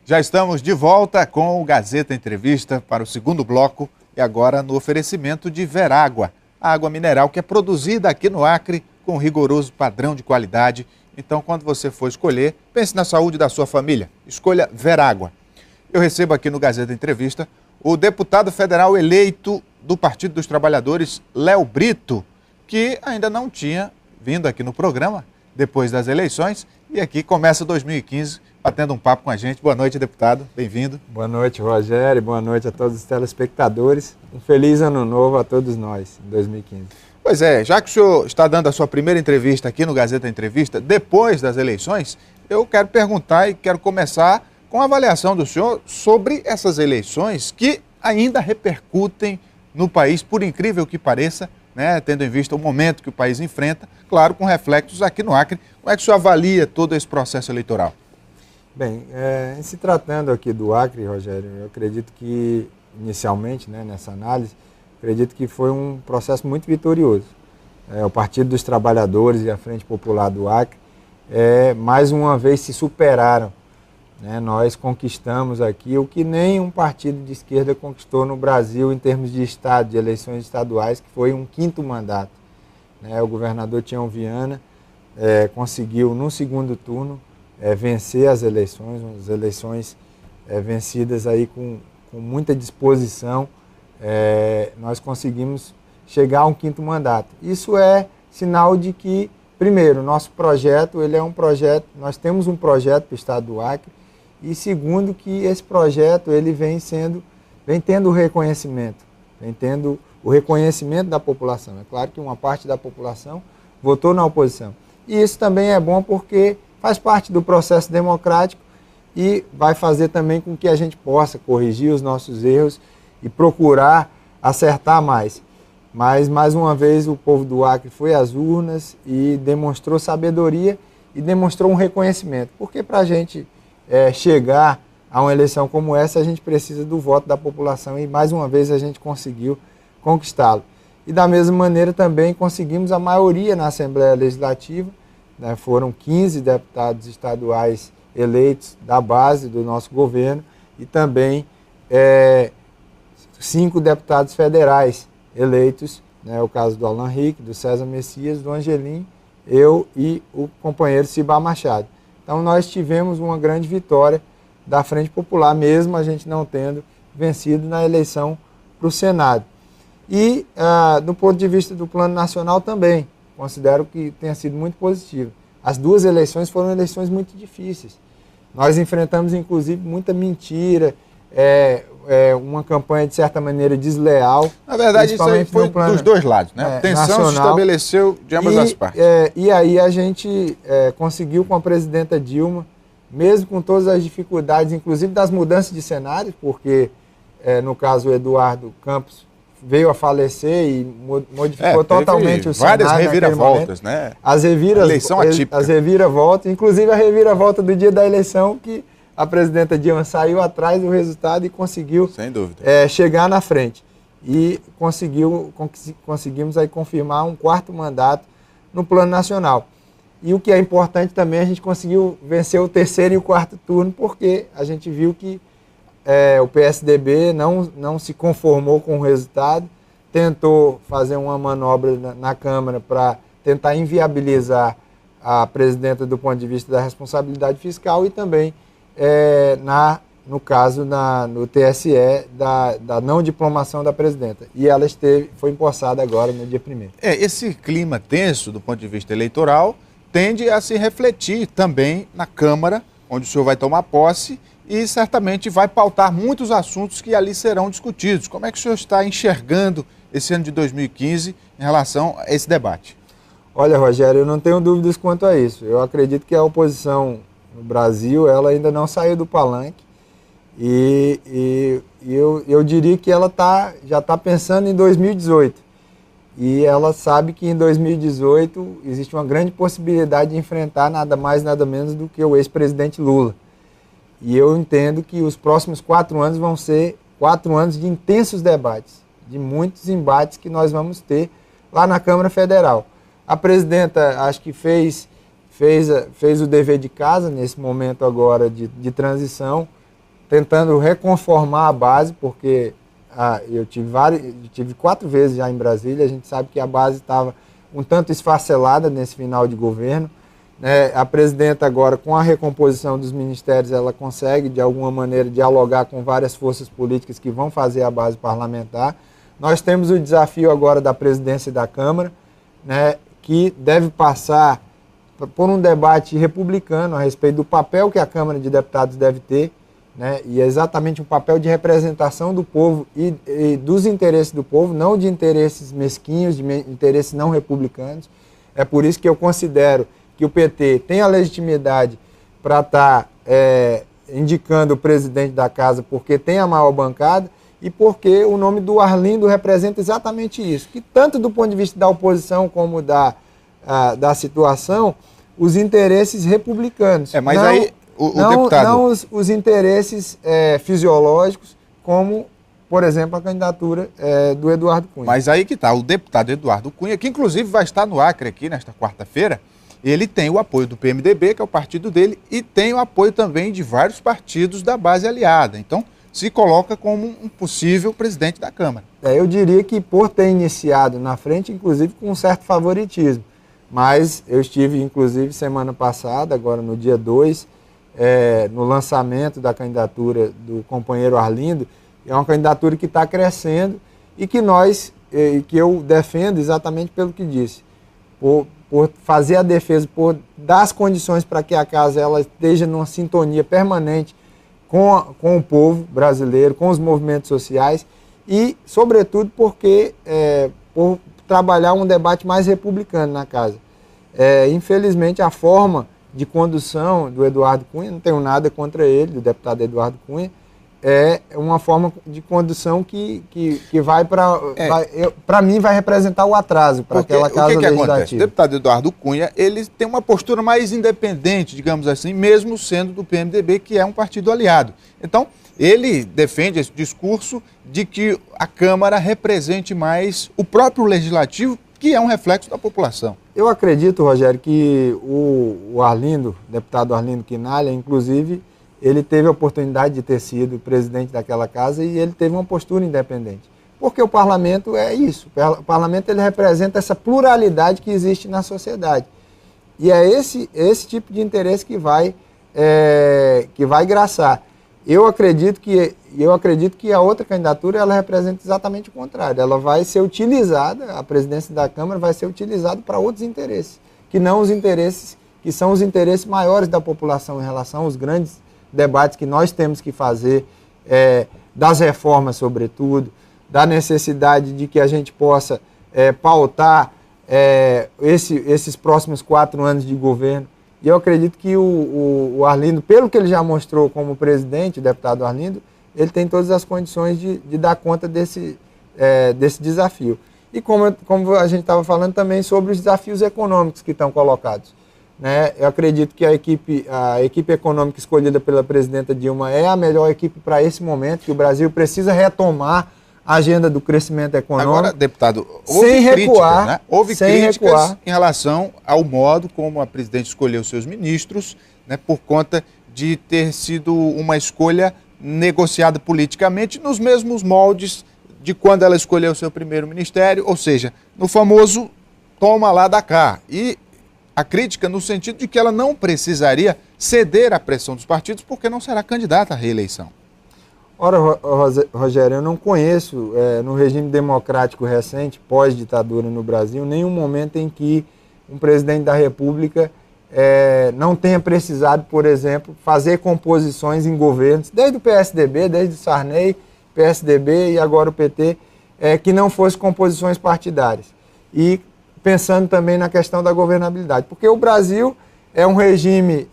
Já estamos de volta com o Gazeta Entrevista para o segundo bloco e agora no oferecimento de Verágua, a água mineral que é produzida aqui no Acre com rigoroso padrão de qualidade. Então, quando você for escolher, pense na saúde da sua família. Escolha Verágua. Eu recebo aqui no Gazeta Entrevista o deputado federal eleito do Partido dos Trabalhadores, Léo Brito, que ainda não tinha vindo aqui no programa depois das eleições e aqui começa 2015 batendo um papo com a gente. Boa noite, deputado. Bem-vindo. Boa noite, Rogério. Boa noite a todos os telespectadores. Um feliz ano novo a todos nós em 2015. Pois é, já que o senhor está dando a sua primeira entrevista aqui no Gazeta Entrevista, depois das eleições, eu quero perguntar e quero começar com a avaliação do senhor sobre essas eleições que ainda repercutem no país, por incrível que pareça, né, tendo em vista o momento que o país enfrenta, claro, com reflexos aqui no Acre. Como é que o senhor avalia todo esse processo eleitoral? Bem, em se tratando aqui do Acre, Rogério, eu acredito que, inicialmente, né, nessa análise, acredito que foi um processo muito vitorioso. O Partido dos Trabalhadores e a Frente Popular do Acre, mais uma vez, se superaram. Né? Nós conquistamos aqui o que nenhum partido de esquerda conquistou no Brasil em termos de estado, de eleições estaduais, que foi um 5º mandato. Né? O governador Tião Viana conseguiu, no segundo turno, vencer as eleições vencidas aí com muita disposição. Nós conseguimos chegar a um 5º mandato. Isso é sinal de que, primeiro, nosso projeto, ele é um projeto, nós temos um projeto para o estado do Acre, e segundo, que esse projeto ele vem tendo o reconhecimento, da população. É claro que uma parte da população votou na oposição. E isso também é bom porque faz parte do processo democrático e vai fazer também com que a gente possa corrigir os nossos erros e procurar acertar mais. Mas, mais uma vez, o povo do Acre foi às urnas e demonstrou sabedoria e demonstrou um reconhecimento. Porque para a gente chegar a uma eleição como essa, a gente precisa do voto da população e, mais uma vez, a gente conseguiu conquistá-lo. E, da mesma maneira, também conseguimos a maioria na Assembleia Legislativa. Né, foram 15 deputados estaduais eleitos da base do nosso governo e também 5 deputados federais eleitos, né, o caso do Alan Rick, do César Messias, do Angelim, eu e o companheiro Cibá Machado. Então nós tivemos uma grande vitória da Frente Popular, mesmo a gente não tendo vencido na eleição para o Senado. E do ponto de vista do plano nacional também, considero que tenha sido muito positivo. As 2 eleições foram eleições muito difíceis. Nós enfrentamos, inclusive, muita mentira, uma campanha, de certa maneira, desleal. Na verdade, isso aí foi dos dois lados, né? A tensão se estabeleceu de ambas as partes. E aí a gente conseguiu com a presidenta Dilma, mesmo com todas as dificuldades, inclusive das mudanças de cenário, porque, no caso, o Eduardo Campos veio a falecer e modificou totalmente o cenário. Várias reviravoltas, né? Eleição atípica. As reviravoltas, inclusive a reviravolta do dia da eleição, que a presidenta Dilma saiu atrás do resultado e conseguiu, sem dúvida, chegar na frente. E conseguimos aí confirmar um 4º mandato no plano nacional. E o que é importante também, a gente conseguiu vencer o 3º e o 4º turno, porque a gente viu que o PSDB não se conformou com o resultado, tentou fazer uma manobra na Câmara para tentar inviabilizar a presidenta do ponto de vista da responsabilidade fiscal e também, no caso, no TSE, da não diplomação da presidenta. E ela foi empossada agora no dia 1º. Esse clima tenso do ponto de vista eleitoral tende a se refletir também na Câmara, onde o senhor vai tomar posse, e certamente vai pautar muitos assuntos que ali serão discutidos. Como é que o senhor está enxergando esse ano de 2015 em relação a esse debate? Olha, Rogério, eu não tenho dúvidas quanto a isso. Eu acredito que a oposição no Brasil, ela ainda não saiu do palanque e eu diria que ela já está pensando em 2018. E ela sabe que em 2018 existe uma grande possibilidade de enfrentar nada mais, nada menos do que o ex-presidente Lula. E eu entendo que os próximos 4 anos vão ser 4 anos de intensos debates, de muitos embates que nós vamos ter lá na Câmara Federal. A presidenta, acho que fez o dever de casa nesse momento agora de transição, tentando reconformar a base, porque eu tive 4 vezes já em Brasília, a gente sabe que a base estava um tanto esfacelada nesse final de governo. A presidenta agora, com a recomposição dos ministérios, ela consegue, de alguma maneira, dialogar com várias forças políticas que vão fazer a base parlamentar. Nós temos o desafio agora da presidência da Câmara, que deve passar por um debate republicano a respeito do papel que a Câmara de Deputados deve ter, e é exatamente um papel de representação do povo e dos interesses do povo, não de interesses mesquinhos, de interesses não republicanos. É por isso que eu considero que o PT tem a legitimidade para estar indicando o presidente da casa, porque tem a maior bancada e porque o nome do Arlindo representa exatamente isso, que tanto do ponto de vista da oposição como da situação, os interesses republicanos. Mas não, aí o deputado... Não os interesses fisiológicos, como, por exemplo, a candidatura do Eduardo Cunha. Mas aí que está, o deputado Eduardo Cunha, que inclusive vai estar no Acre aqui nesta quarta-feira, ele tem o apoio do PMDB, que é o partido dele, e tem o apoio também de vários partidos da base aliada. Então, se coloca como um possível presidente da Câmara. Eu diria que por ter iniciado na frente, inclusive com um certo favoritismo. Mas eu estive, inclusive, semana passada, agora no dia 2, no lançamento da candidatura do companheiro Arlindo. É uma candidatura que está crescendo e que eu defendo exatamente pelo que disse. Por fazer a defesa, por dar as condições para que a casa ela esteja numa sintonia permanente com o povo brasileiro, com os movimentos sociais e, sobretudo, por trabalhar um debate mais republicano na casa. Infelizmente, a forma de condução do Eduardo Cunha, não tenho nada contra ele, do deputado Eduardo Cunha, é uma forma de condução que vai para mim vai representar o atraso para aquela casa legislativa. Acontece? O deputado Eduardo Cunha, ele tem uma postura mais independente, digamos assim, mesmo sendo do PMDB, que é um partido aliado. Então, ele defende esse discurso de que a Câmara represente mais o próprio Legislativo, que é um reflexo da população. Eu acredito, Rogério, que o Arlindo, deputado Arlindo Quinalha, inclusive, ele teve a oportunidade de ter sido presidente daquela casa e ele teve uma postura independente. Porque o parlamento é isso. O parlamento ele representa essa pluralidade que existe na sociedade. E é esse tipo de interesse que vai graçar. Eu acredito que a outra candidatura ela representa exatamente o contrário. Ela vai ser utilizada, a presidência da Câmara vai ser utilizada para outros interesses, que não os interesses, que são os interesses maiores da população em relação aos grandes debates que nós temos que fazer, das reformas, sobretudo, da necessidade de que a gente possa pautar esses próximos 4 anos de governo. E eu acredito que o Arlindo, pelo que ele já mostrou como presidente, o deputado Arlindo, ele tem todas as condições de dar conta desse desafio. E como a gente estava falando também sobre os desafios econômicos que estão colocados. Eu acredito que a equipe econômica escolhida pela presidenta Dilma é a melhor equipe para esse momento, que o Brasil precisa retomar a agenda do crescimento econômico. Agora, deputado, houve críticas, né? Houve críticas em relação ao modo como a presidente escolheu seus ministros, né, por conta de ter sido uma escolha negociada politicamente nos mesmos moldes de quando ela escolheu o seu primeiro ministério, ou seja, no famoso toma lá da cá. E a crítica no sentido de que ela não precisaria ceder à pressão dos partidos porque não será candidata à reeleição. Ora, Rogério, eu não conheço, no regime democrático recente, pós-ditadura no Brasil, nenhum momento em que um presidente da República não tenha precisado, por exemplo, fazer composições em governos, desde o PSDB, desde o Sarney, PSDB e agora o PT, que não fossem composições partidárias. E pensando também na questão da governabilidade, porque o Brasil é um regime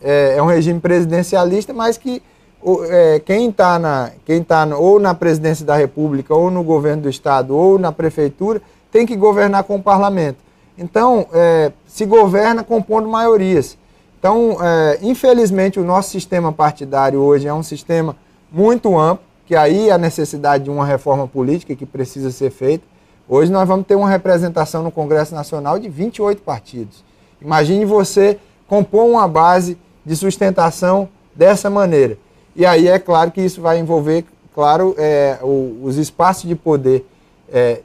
presidencialista, mas que quem está ou na presidência da República, ou no governo do Estado, ou na prefeitura, tem que governar com o parlamento. Então, se governa compondo maiorias. Então, infelizmente, o nosso sistema partidário hoje é um sistema muito amplo, que aí há necessidade de uma reforma política que precisa ser feita. Hoje nós vamos ter uma representação no Congresso Nacional de 28 partidos. Imagine você compor uma base de sustentação dessa maneira. E aí é claro que isso vai envolver, claro, os espaços de poder.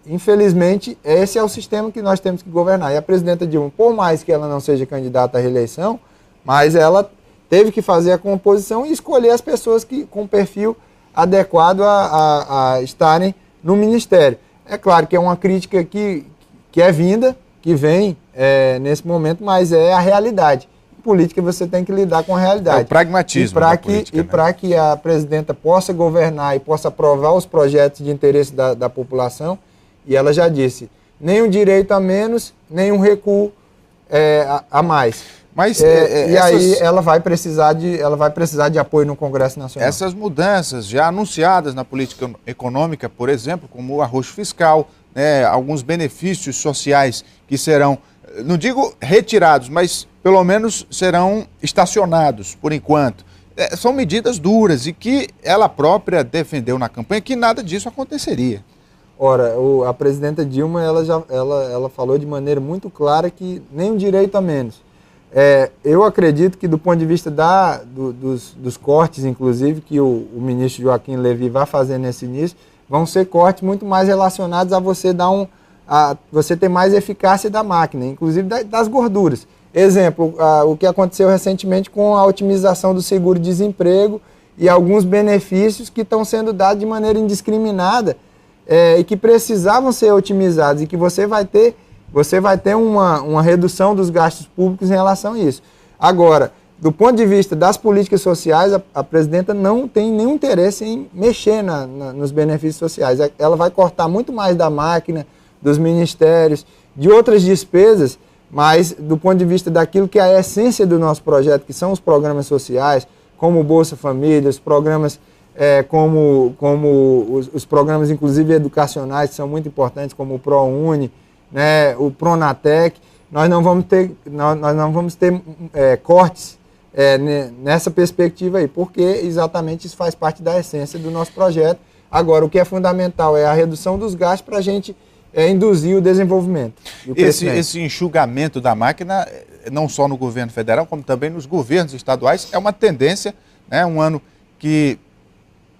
Infelizmente, esse é o sistema que nós temos que governar. E a presidenta Dilma, por mais que ela não seja candidata à reeleição, mas ela teve que fazer a composição e escolher as pessoas com perfil adequado a estarem no ministério. É claro que é uma crítica que é vinda, que vem nesse momento, mas é a realidade. Em política você tem que lidar com a realidade. É o pragmatismo da política, E para que a presidenta possa governar e possa aprovar os projetos de interesse da população, e ela já disse, nenhum direito a menos, nenhum recuo a mais. Mas, aí ela vai precisar de apoio no Congresso Nacional. Essas mudanças já anunciadas na política econômica, por exemplo, como o arrocho fiscal, alguns benefícios sociais que serão, não digo retirados, mas pelo menos serão estacionados por enquanto. São medidas duras e que ela própria defendeu na campanha que nada disso aconteceria. Ora, a presidenta Dilma ela falou de maneira muito clara que nem um direito a menos. Eu acredito que do ponto de vista dos cortes, inclusive, que o ministro Joaquim Levy vai fazer nesse início, vão ser cortes muito mais relacionados a você você ter mais eficácia da máquina, inclusive das gorduras. Exemplo, o que aconteceu recentemente com a otimização do seguro-desemprego e alguns benefícios que estão sendo dados de maneira indiscriminada e que precisavam ser otimizados e que você vai ter uma redução dos gastos públicos em relação a isso. Agora, do ponto de vista das políticas sociais, a presidenta não tem nenhum interesse em mexer nos benefícios sociais. Ela vai cortar muito mais da máquina, dos ministérios, de outras despesas, mas do ponto de vista daquilo que é a essência do nosso projeto, que são os programas sociais, como o Bolsa Família, os programas como os programas, inclusive educacionais, que são muito importantes, como o ProUni, o Pronatec, nós não vamos ter cortes nessa perspectiva aí, porque exatamente isso faz parte da essência do nosso projeto. Agora, o que é fundamental é a redução dos gastos para a gente induzir o desenvolvimento. E o esse enxugamento da máquina, não só no governo federal, como também nos governos estaduais, é uma tendência, um ano que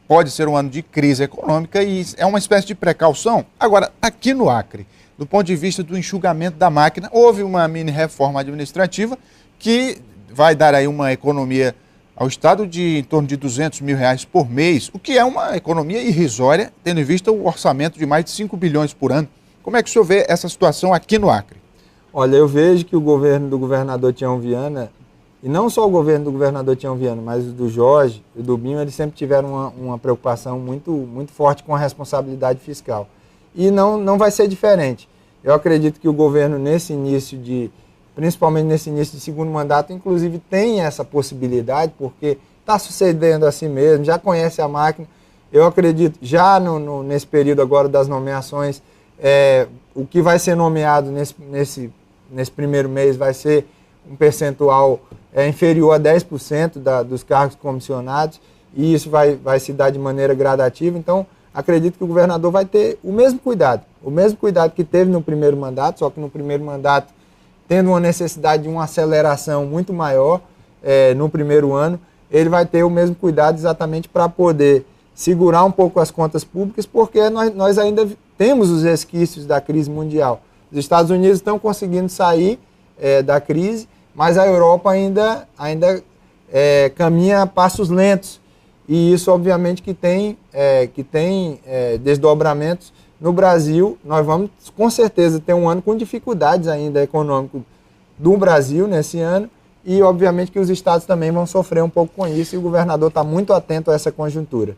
pode ser um ano de crise econômica e é uma espécie de precaução. Agora, aqui no Acre, do ponto de vista do enxugamento da máquina, houve uma mini reforma administrativa que vai dar aí uma economia ao Estado de em torno de R$200 mil por mês, o que é uma economia irrisória, tendo em vista o orçamento de mais de 5 bilhões por ano. Como é que o senhor vê essa situação aqui no Acre? Olha, eu vejo que o governo do governador Tião Viana, e não só o governo do governador Tião Viana, mas o do Jorge e do Binho, eles sempre tiveram uma preocupação muito, muito forte com a responsabilidade fiscal. E não vai ser diferente. Eu acredito que o governo, principalmente nesse início de segundo mandato, inclusive tem essa possibilidade, porque está sucedendo assim mesmo, já conhece a máquina. Eu acredito, já nesse período agora das nomeações, o que vai ser nomeado nesse primeiro mês vai ser um percentual inferior a 10% dos cargos comissionados, e isso vai se dar de maneira gradativa. Então, acredito que o governador vai ter o mesmo cuidado que teve no primeiro mandato, só que no primeiro mandato, tendo uma necessidade de uma aceleração muito maior no primeiro ano, ele vai ter o mesmo cuidado exatamente para poder segurar um pouco as contas públicas, porque nós ainda temos os resquícios da crise mundial. Os Estados Unidos estão conseguindo sair da crise, mas a Europa ainda caminha a passos lentos. E isso, obviamente, que tem desdobramentos. No Brasil, nós vamos, com certeza, ter um ano com dificuldades ainda econômicas do Brasil nesse ano, e, obviamente, que os estados também vão sofrer um pouco com isso, e o governador está muito atento a essa conjuntura.